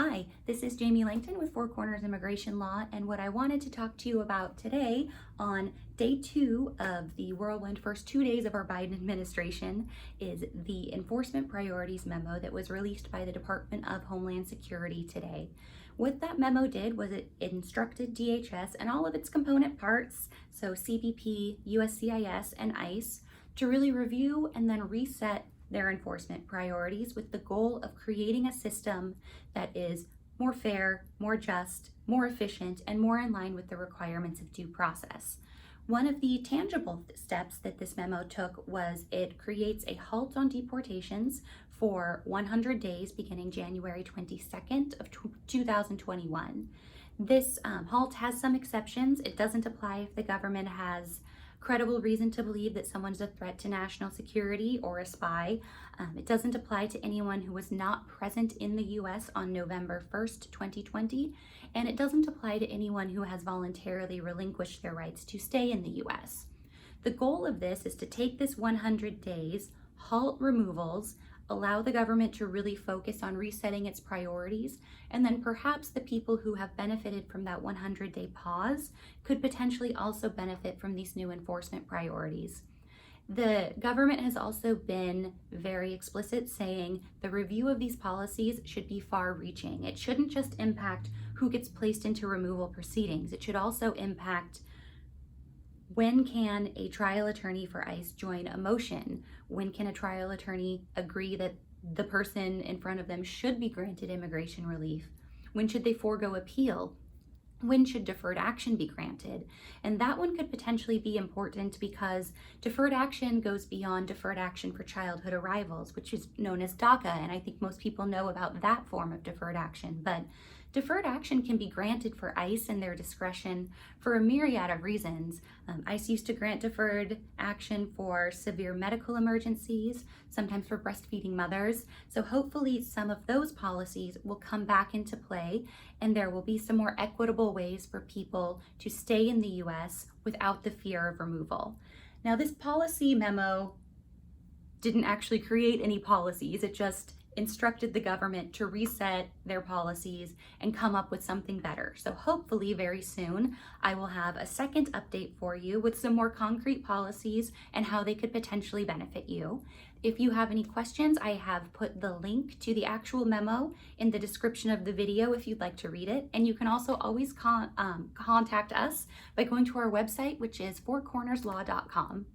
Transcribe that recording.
Hi, this is Jamie Langton with Four Corners Immigration Law, and what I wanted to talk to you about today on day 2 of the whirlwind first 2 days of our Biden administration is the Enforcement Priorities Memo that was released by the Department of Homeland Security today. What that memo did was it instructed DHS and all of its component parts, so CBP, USCIS, and ICE, to really review and then reset their enforcement priorities with the goal of creating a system that is more fair, more just, more efficient, and more in line with the requirements of due process. One of the tangible steps that this memo took was it creates a halt on deportations for 100 days beginning January 22nd of 2021. This halt has some exceptions. It doesn't apply if the government has credible reason to believe that someone's a threat to national security or a spy. It doesn't apply to anyone who was not present in the US on November 1st, 2020, and it doesn't apply to anyone who has voluntarily relinquished their rights to stay in the US. The goal of this is to take this 100 days, halt removals, allow the government to really focus on resetting its priorities, and then perhaps the people who have benefited from that 100-day pause could potentially also benefit from these new enforcement priorities. The government has also been very explicit, saying the review of these policies should be far-reaching. It shouldn't just impact who gets placed into removal proceedings. It should also impact when can a trial attorney for ICE join a motion? When can a trial attorney agree that the person in front of them should be granted immigration relief? When should they forego appeal? When should deferred action be granted? And that one could potentially be important because deferred action goes beyond deferred action for childhood arrivals, which is known as DACA, and I think most people know about that form of deferred action. But deferred action can be granted for ICE in their discretion for a myriad of reasons. ICE used to grant deferred action for severe medical emergencies, sometimes for breastfeeding mothers. So hopefully some of those policies will come back into play, and there will be some more equitable ways for people to stay in the US without the fear of removal. Now, this policy memo didn't actually create any policies. It just instructed the government to reset their policies and come up with something better. So hopefully very soon I will have a second update for you with some more concrete policies and how they could potentially benefit you. If you have any questions, I have put the link to the actual memo in the description of the video if you'd like to read it. And you can also always contact us by going to our website, which is fourcornerslaw.com.